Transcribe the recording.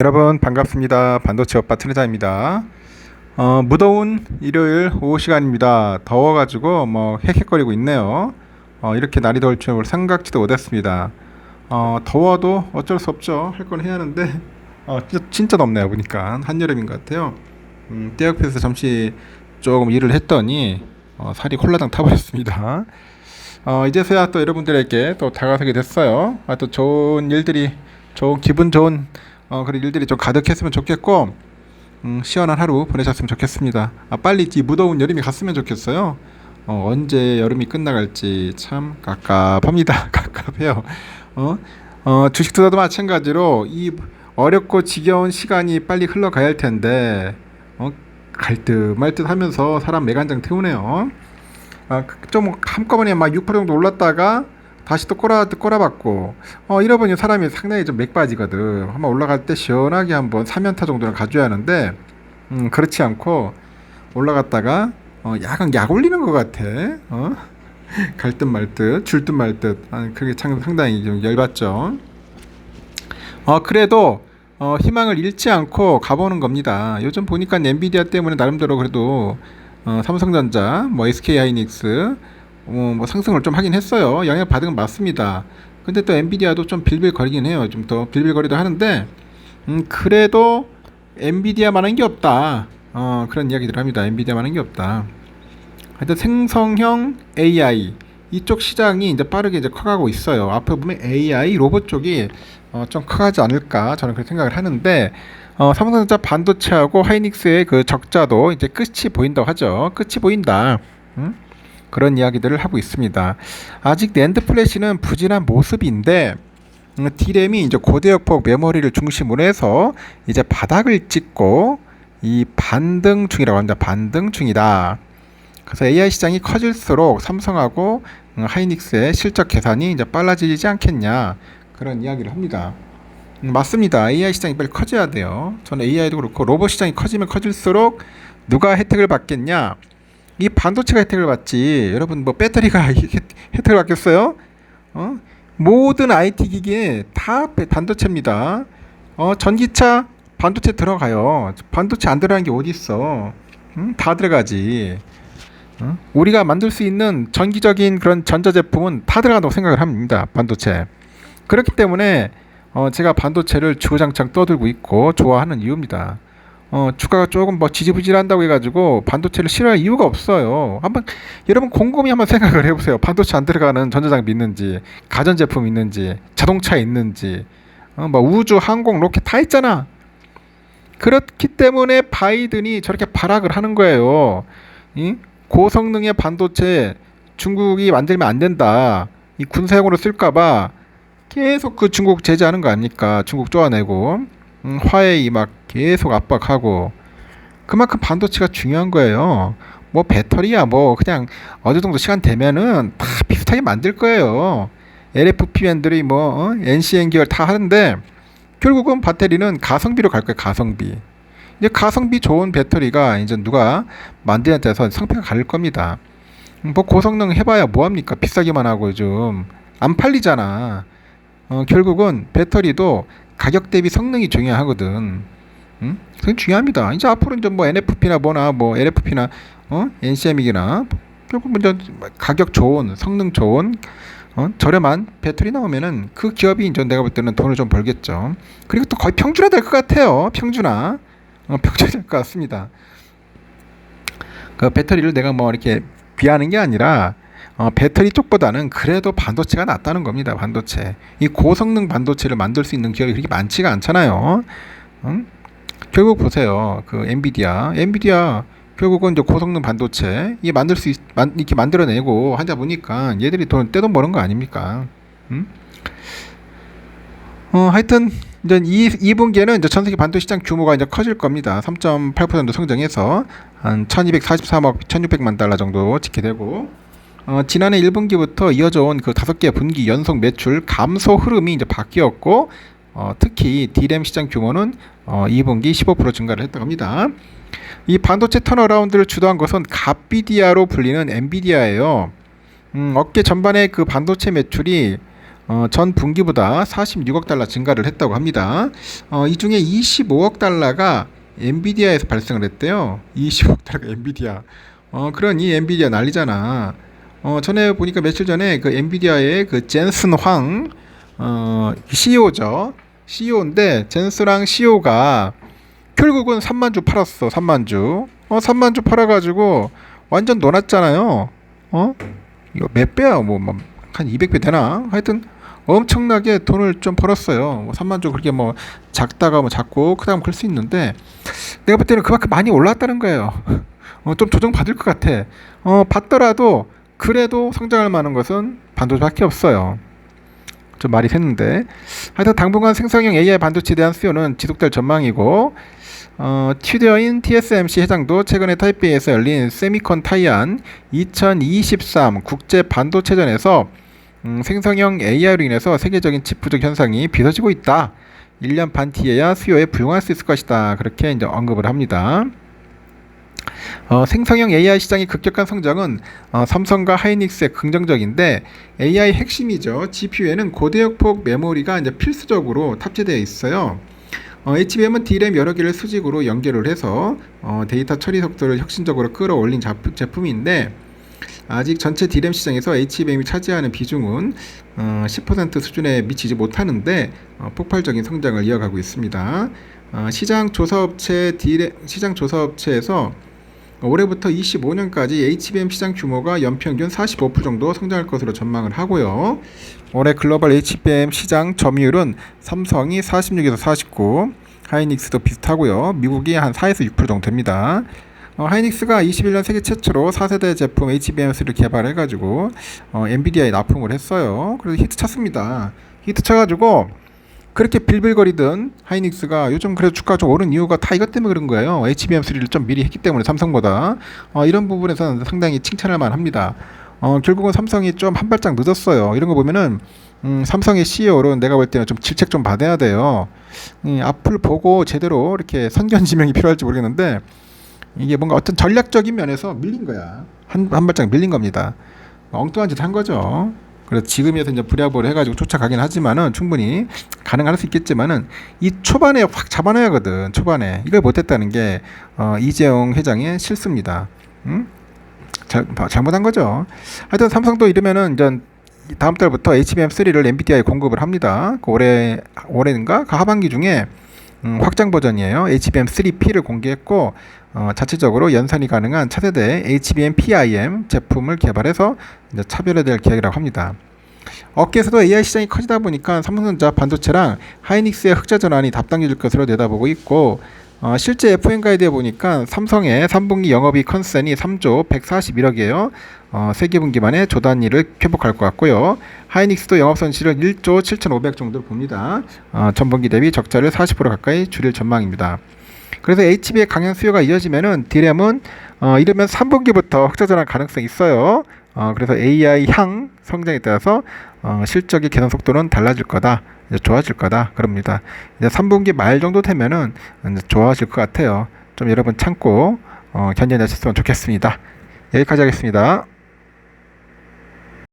여러분 반갑습니다. 반도체 오빠 트레자입니다. 무더운 일요일 오후 시간입니다. 더워가지고 헥헥거리고 있네요. 이렇게 날이 더울 줄 생각지도 못했습니다. 더워도 어쩔 수 없죠. 할 건 해야 하는데 진짜 덥네요. 보니까 한여름인 것 같아요. 때 옆에서 잠시 조금 일을 했더니 살이 홀라당 타버렸습니다. 이제서야 또 여러분들에게 또 다가서게 됐어요. 또 좋은 일들이, 좋은 기분 좋은 그런 일들이 좀 가득했으면 좋겠고, 시원한 하루 보내셨으면 좋겠습니다. 빨리 이 무더운 여름이 갔으면 좋겠어요. 언제 여름이 끝나갈지 참 깝깝합니다. 깝깝해요. 주식 투자도 마찬가지로 이 어렵고 지겨운 시간이 빨리 흘러가야 할 텐데, 갈 듯 말 듯 하면서 사람 매간장 태우네요. 좀 한꺼번에 막 6% 정도 올랐다가 다시 또 꼬라박고, 이러보니 사람이 상당히 좀 맥 빠지거든. 한번 올라갈 때 시원하게 한번 3연타 정도는 가져야 하는데, 그렇지 않고 올라갔다가 약간 약 올리는 것 같아. 갈 듯 말 듯, 줄 듯 말 듯. 그게 참 상당히 좀 열받죠. 그래도 희망을 잃지 않고 가보는 겁니다. 요즘 보니까 엔비디아 때문에 나름대로 그래도 삼성전자, SK하이닉스 뭐 상승을 좀 하긴 했어요. 영향 받은 건 맞습니다. 근데 또 엔비디아도 좀 빌빌거리긴 해요. 좀 더 빌빌거리도 하는데, 그래도 엔비디아만한 게 없다. 그런 이야기들 합니다. 엔비디아만한 게 없다. 하여튼 생성형 AI 이쪽 시장이 이제 빠르게 이제 커가고 있어요. 앞으로 보면 AI 로봇 쪽이 좀 커가지 않을까 저는 그렇게 생각을 하는데, 삼성전자 반도체하고 하이닉스의 그 적자도 이제 끝이 보인다고 하죠. 끝이 보인다. 그런 이야기들을 하고 있습니다. 아직 낸드 플래시는 부진한 모습인데, D램이 이제 고대역폭 메모리를 중심으로 해서 이제 바닥을 찍고 이 반등 중이라고 합니다. 반등 중이다. 그래서 AI 시장이 커질수록 삼성하고 하이닉스의 실적 계산이 이제 빨라지지 않겠냐, 그런 이야기를 합니다. 맞습니다. AI 시장이 빨리 커져야 돼요. 저는 AI도 그렇고 로봇 시장이 커지면 커질수록 누가 혜택을 받겠냐? 이 반도체가 혜택을 받지. 여러분 배터리가 혜택을 받겠어요? 모든 IT 기기에 다 반도체입니다. 전기차 반도체 들어가요. 반도체 안 들어가는 게 어디 있어? 다 들어가지. 우리가 만들 수 있는 전기적인 그런 전자제품은 다 들어간다고 생각을 합니다. 반도체. 그렇기 때문에 제가 반도체를 주구장창 떠들고 있고 좋아하는 이유입니다. 주가가 조금 지지부진한다고 해가지고 반도체를 싫어할 이유가 없어요. 여러분 곰곰이 한번 생각을 해보세요. 반도체 안 들어가는 전자장비 있는지, 가전제품 있는지, 자동차 있는지, 우주, 항공, 로켓 다 있잖아. 그렇기 때문에 바이든이 저렇게 발악을 하는 거예요. 고성능의 반도체 중국이 만들면 안 된다. 이 군사용으로 쓸까봐 계속 그 중국 제재하는 거 아닙니까? 중국 쪼아내고 화웨이 막 계속 압박하고. 그만큼 반도체가 중요한 거예요. 배터리야 그냥 어느 정도 시간 되면은 다 비슷하게 만들 거예요. LFP맨들이 NCN 계열 다 하는데 결국은 배터리는 가성비로 갈 거예요. 가성비. 이제 가성비 좋은 배터리가 이제 누가 만드냐 따라서 성패가 가릴 겁니다. 고성능 해봐야 뭐합니까? 비싸기만 하고 요즘 안 팔리잖아. 결국은 배터리도 가격 대비 성능이 중요하거든. 그게 중요합니다. 이제 앞으로 이제 NFP나 LFP나 NCM이나 결국 이제 가격 좋은, 성능 좋은, 저렴한 배터리 나오면은 그 기업이 이제 내가 볼 때는 돈을 좀 벌겠죠. 그리고 또 거의 평준화 될 것 같아요. 평준화 될 것 같습니다. 그 배터리를 내가 이렇게 비하는 게 아니라 배터리 쪽보다는 그래도 반도체가 낫다는 겁니다. 반도체. 이 고성능 반도체를 만들 수 있는 기업이 그렇게 많지가 않잖아요. 결국 보세요. 그 엔비디아 결국은 이제 고성능 반도체 이렇게 만들어내고 하다 보니까 얘들이 떼돈 버는 거 아닙니까? 하여튼 이제 2분기에는 이제 전 세계 반도체 시장 규모가 이제 커질 겁니다. 3.8% 성장해서 한 1,243억 1,600만 달러 정도 지켜되고, 지난해 1분기부터 이어져 온 그 5개 분기 연속 매출 감소 흐름이 이제 바뀌었고, 특히 D램 시장 규모는 2분기 15% 증가를 했다고 합니다. 이 반도체 턴어라운드를 주도한 것은 갓비디아로 불리는 엔비디아예요. 업계 전반의 그 반도체 매출이 전 분기보다 46억 달러 증가를 했다고 합니다. 이 중에 25억 달러가 엔비디아에서 발생을 했대요. 25억 달러가 엔비디아. 그러니 엔비디아 난리잖아. 전에 보니까 며칠 전에 그 엔비디아의 그 젠슨 황, CEO죠. CEO인데 젠스랑 CEO가 결국은 3만 주 팔았어. 3만 주. 3만 주 팔아가지고 완전 놀았잖아요. 이거 몇 배야? 한 200배 되나? 하여튼 엄청나게 돈을 좀 벌었어요. 3만 주 그렇게 작다가 작고 크다면 그럴 수 있는데 내가 볼 때는 그만큼 많이 올랐다는 거예요. 좀 조정 받을 것 같아. 받더라도 그래도 성장할 만한 것은 반도체밖에 없어요. 좀 말이 샜는데 하여튼 당분간 생성형 AI 반도체에 대한 수요는 지속될 전망이고 튜더인 TSMC 회장도 최근에 타이페이에서 열린 세미콘 타이안 2023 국제 반도체전에서 생성형 AI로 인해서 세계적인 칩 부족 현상이 빚어지고 있다. 1년 반 뒤에야 수요에 부응할 수 있을 것이다. 그렇게 이제 언급을 합니다. 생성형 AI 시장의 급격한 성장은 삼성과 하이닉스의 긍정적인데 AI 핵심이죠. GPU에는 고대역폭 메모리가 이제 필수적으로 탑재되어 있어요. HBM은 D램 여러 개를 수직으로 연결을 해서 데이터 처리 속도를 혁신적으로 끌어올린 제품인데 아직 전체 D램 시장에서 HBM이 차지하는 비중은 10% 수준에 미치지 못하는데 폭발적인 성장을 이어가고 있습니다. 시장 조사업체에서 올해부터 25년까지 HBM 시장 규모가 연평균 45% 정도 성장할 것으로 전망을 하고요. 올해 글로벌 HBM 시장 점유율은 삼성이 46에서 49, 하이닉스도 비슷하고요. 미국이 한 4에서 6% 정도 됩니다. 하이닉스가 21년 세계 최초로 4세대 제품 HBM3를 개발해가지고 엔비디아에 납품을 했어요. 그래서 히트 쳤습니다. 히트 쳐가지고 그렇게 빌빌거리던 하이닉스가 요즘 그래도 주가가 좀 오른 이유가 다 이것 때문에 그런 거예요. HBM3를 좀 미리 했기 때문에 삼성보다 이런 부분에서는 상당히 칭찬할 만합니다. 결국은 삼성이 좀 한 발짝 늦었어요. 이런 거 보면은 삼성의 CEO로 내가 볼 때는 좀 질책 좀 받아야 돼요. 앞을 보고 제대로 이렇게 선견지명이 필요할지 모르겠는데 이게 뭔가 어떤 전략적인 면에서 밀린 거야. 한 발짝 밀린 겁니다. 엉뚱한 짓 한 거죠. 그래서 지금에서 이제 부랴부랴 해가지고 쫓아가긴 하지만은 충분히 가능할 수 있겠지만은 이 초반에 확 잡아놔야 하거든. 초반에 이걸 못했다는 게 이재용 회장의 실수입니다. 잘못한 거죠. 하여튼 삼성도 이러면은 이제 다음 달부터 HBM3를 엔비디아에 공급을 합니다. 올해인가 그 하반기 중에 확장 버전이에요. HBM3P를 공개했고 자체적으로 연산이 가능한 차세대 HBM-PIM 제품을 개발해서 이제 차별화될 계획이라고 합니다. 업계에서도 AI 시장이 커지다 보니까 삼성전자 반도체랑 하이닉스의 흑자 전환이 답당해질 것으로 내다보고 있고 실제 FM 가이드에 보니까 삼성의 3분기 영업이익 컨센이 3조 141억이에요. 세기 분기 만에 조 단위를 회복할 것 같고요. 하이닉스도 영업 손실을 1조 7,500 정도로 봅니다. 전분기 대비 적자를 40% 가까이 줄일 전망입니다. 그래서 HB의 강한 수요가 이어지면은 D램은 이러면 3분기부터 흑자 전환 가능성이 있어요. 그래서 AI 향 성장에 따라서 실적의 개선 속도는 달라질 거다. 이제 좋아질 거다. 그럽니다. 이제 3분기 말 정도 되면은 이제 좋아질 것 같아요. 좀 여러분 참고 견뎌내셨으면 좋겠습니다. 여기까지 하겠습니다.